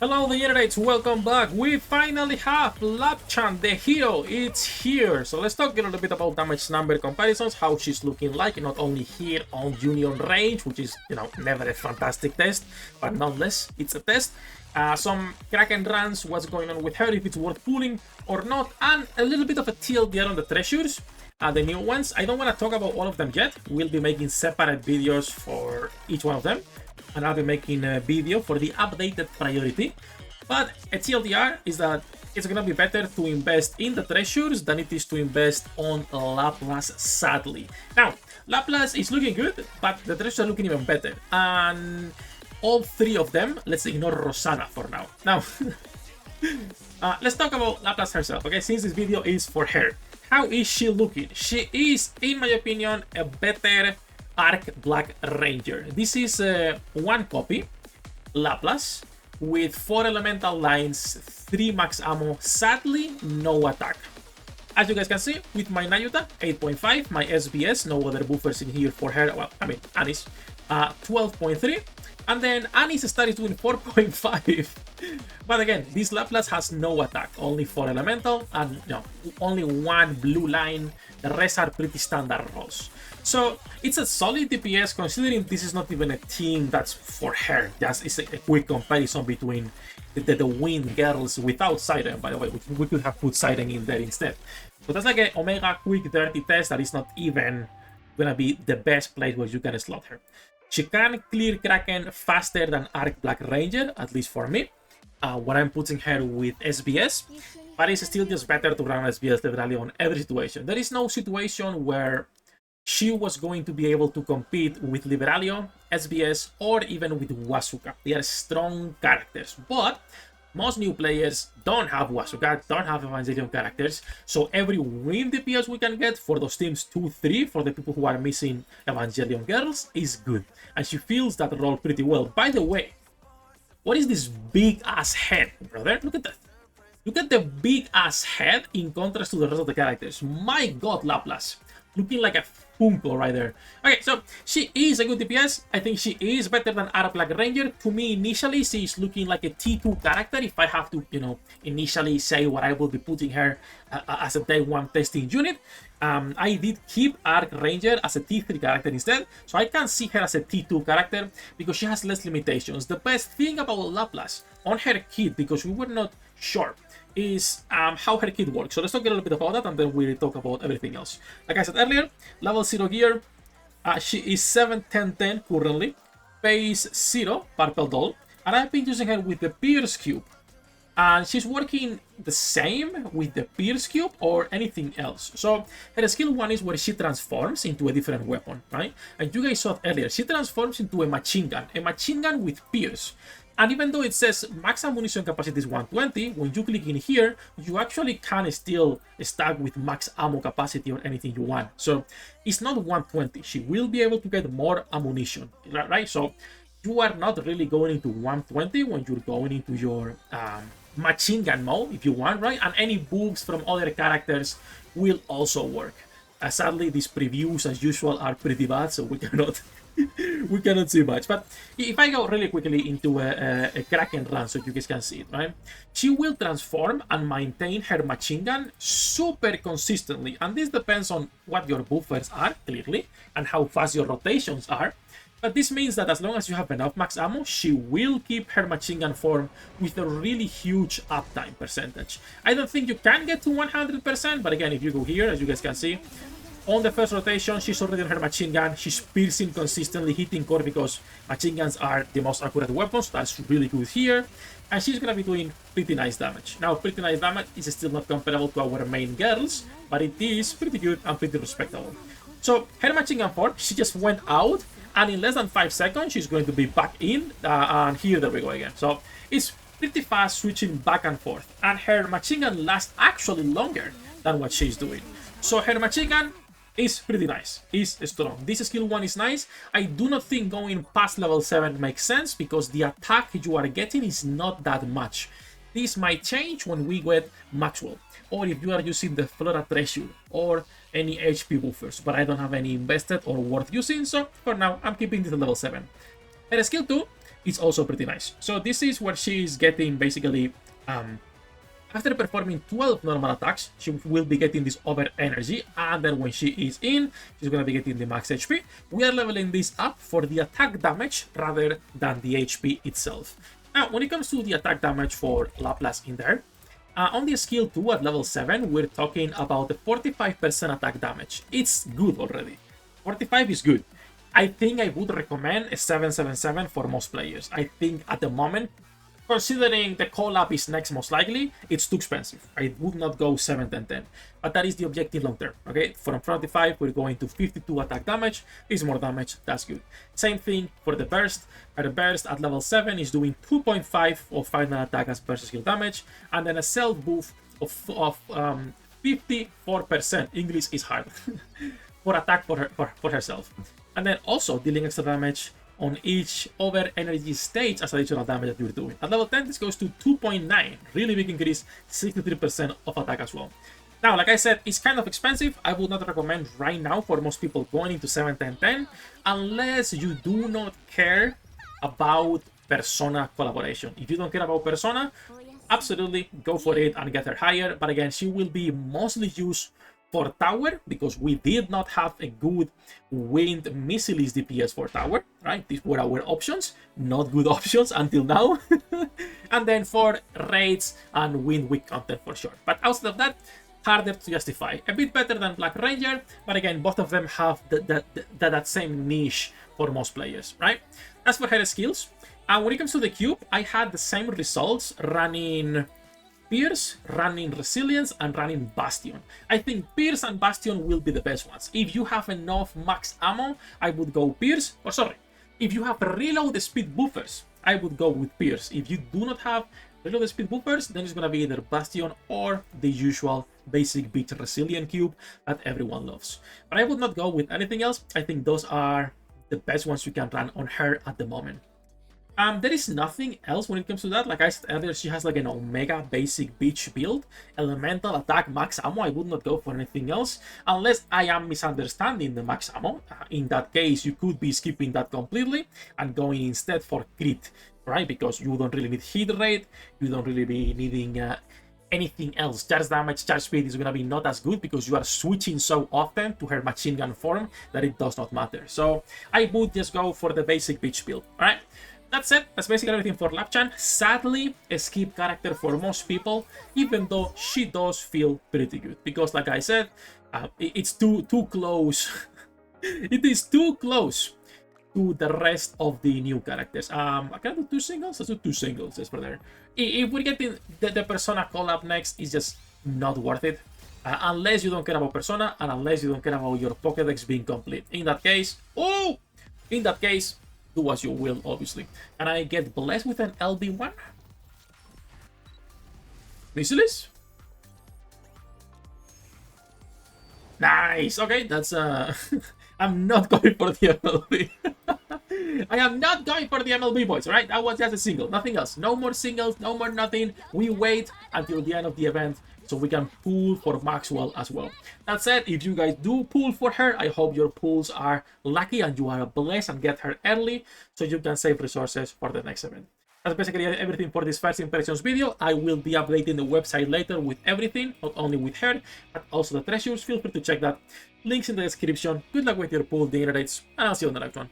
Hello the internets, welcome back. We finally have Lapchan, the hero. It's here. So let's talk a little bit about damage number comparisons, how she's looking like, not only here on Union range, which is, never a fantastic test, but nonetheless, it's a test. Some Kraken runs, what's going on with her, if it's worth pulling or not, and a little bit of a TLDR on the treasures, the new ones. I don't want to talk about all of them yet. We'll be making separate videos for each one of them. And I'll be making a video for the updated priority. But a TLDR is that it's gonna be better to invest in the treasures than it is to invest on Laplace, sadly. Now, Laplace is looking good, but the treasures are looking even better. And all three of them, let's ignore Rosanna for now. Now, let's talk about Laplace herself, okay? Since this video is for her. How is she looking? She is, in my opinion, a better ARK Black Ranger. This is one copy, Laplace, with 4 elemental lines, 3 max ammo, sadly no attack. As you guys can see, with my Nayuta, 8.5, my SBS, no other buffers in here for her, well, I mean, Annie's, 12.3, and then Annie's star is doing 4.5. But again, this Laplace has no attack, only 4 elemental, and only 1 blue line, the rest are pretty standard rolls. So it's a solid DPS considering this is not even a team that's for her. Just it's a quick comparison between the Wind Girls without Siren, by the way. We could have put Siren in there instead. But that's like an Omega quick dirty test that is not even gonna be the best place where you can slot her. She can clear Kraken faster than ARK Black Ranger, at least for me, when I'm putting her with SBS. But it's still just better to run SBS literally on every situation. There is no situation where she was going to be able to compete with Liberalio, SBS, or even with Wasuka. They are strong characters, but most new players don't have Wasuka, don't have Evangelion characters, so every win DPS we can get for those teams 2-3, for the people who are missing Evangelion girls, is good. And she feels that role pretty well. By the way, what is this big-ass head, brother? Look at that. Look at the big-ass head in contrast to the rest of the characters. My god, Laplace. Looking like a Funko right there. Okay, so she is a good DPS. I think she is better than ARK Black Ranger. To me, initially, she's looking like a T2 character. If I have to, initially say what I will be putting her as a day 1 testing unit. I did keep ARK Ranger as a T3 character instead. So I can see her as a T2 character because she has less limitations. The best thing about Laplace on her kit, because we were not sure, is how her kit works. So let's talk a little bit about that and then we'll talk about everything else. Like I said earlier, level 0 gear, she is 7-10-10 currently, base 0, purple doll, and I've been using her with the Pierce Cube. And she's working the same with the Pierce Cube or anything else. So her skill 1 is where she transforms into a different weapon, right? And you guys saw it earlier, she transforms into a machine gun with Pierce. And even though it says max ammunition capacity is 120, when you click in here, you actually can still stack with max ammo capacity or anything you want. So it's not 120. She will be able to get more ammunition, right? So you are not really going into 120 when you're going into your machine gun mode, if you want, right? And any buffs from other characters will also work. Sadly, these previews, as usual, are pretty bad, so we cannot... we cannot see much. But if I go really quickly into a Kraken run so you guys can see it, right? She will transform and maintain her machine gun super consistently. And this depends on what your buffers are, clearly, and how fast your rotations are. But this means that as long as you have enough max ammo, she will keep her machine gun form with a really huge uptime percentage. I don't think you can get to 100%, but again, if you go here, as you guys can see, on the first rotation, she's already on her machine gun. She's piercing consistently, hitting core because machine guns are the most accurate weapons. That's really good here. And she's going to be doing pretty nice damage. Now, pretty nice damage is still not comparable to our main girls, but it is pretty good and pretty respectable. So, her machine gun form, she just went out, and in less than 5 seconds, she's going to be back in. And here, there we go again. So, it's pretty fast switching back and forth. And her machine gun lasts actually longer than what she's doing. So, her machine gun is pretty nice, is strong. This skill 1 is nice. I do not think going past level 7 makes sense because the attack you are getting is not that much. This might change when we get Maxwell, or if you are using the Flora Treasure, or any HP buffers, but I don't have any invested or worth using, so for now I'm keeping this at level 7. Her skill 2 it's also pretty nice. So this is where she is getting basically, after performing 12 normal attacks, she will be getting this over energy, and then when she is in, she's gonna be getting the max HP. We are leveling this up for the attack damage rather than the HP itself. Now, when it comes to the attack damage for Laplace in there, on the skill 2 at level 7, we're talking about the 45% attack damage. It's good already. 45 is good. I think I would recommend a 777 for most players. I think at the moment, considering the collab is next most likely, it's too expensive. I would not go 7, 10, 10. But that is the objective long term, okay? From 45, we're going to 52 attack damage. Is more damage, that's good. Same thing for the burst. The burst at level 7 is doing 2.5 of final attack as burst skill damage, and then a self buff of 54%. English is hard. For attack for herself. And then also dealing extra damage on each over energy stage as additional damage that you're doing. At level 10, this goes to 2.9. Really big increase, 63% of attack as well. Now, like I said, it's kind of expensive. I would not recommend right now for most people going into 7, 10, 10, unless you do not care about Persona collaboration. If you don't care about Persona, absolutely go for it and get her higher. But again, she will be mostly used for tower, because we did not have a good wind missiles DPS for tower, right? These were our options, not good options until now. And then for raids and wind weak content for sure. But outside of that, harder to justify. A bit better than Black Ranger, but again, both of them have that same niche for most players, right? As for her skills, when it comes to the cube, I had the same results running Pierce, running Resilience, and running Bastion. I think Pierce and Bastion will be the best ones. If you have enough max ammo, I would go Pierce. Or sorry, if you have reload speed buffers, I would go with Pierce. If you do not have reload speed buffers, then it's gonna be either Bastion or the usual basic beach Resilient cube that everyone loves. But I would not go with anything else. I think those are the best ones you can run on her at the moment. There is nothing else when it comes to that. Like I said earlier, she has like an Omega basic beach build, elemental attack, max ammo. I would not go for anything else unless I am misunderstanding the max ammo. In that case, you could be skipping that completely and going instead for crit, right? Because you don't really need hit rate, you don't really be needing anything else. Charge damage, charge speed is gonna be not as good because you are switching so often to her machine gun form that it does not matter. So I would just go for the basic beach build, all right? That's it. That's basically everything for Lapchan. Sadly, a skip character for most people, even though she does feel pretty good. Because like I said, it's too close. It is too close to the rest of the new characters. I can do 2 singles? Let's do 2 singles just for there. If we're getting the Persona collab next, it's just not worth it. Unless you don't care about Persona, and unless you don't care about your Pokédex being complete. In that case, do as you will, obviously. And I get blessed with an LB1? Missiles? Nice! Okay, that's I'm not going for the MLB. I am not going for the MLB, boys, right? That was just a single, nothing else. No more singles, no more nothing. We wait until the end of the event so we can pull for Maxwell as well. That said, if you guys do pull for her, I hope your pulls are lucky and you are blessed and get her early so you can save resources for the next event. That's basically everything for this first impressions video. I will be updating the website later with everything, not only with her, but also the treasures. Feel free to check that. Links in the description. Good luck with your pool, the rates, and I'll see you on the next one.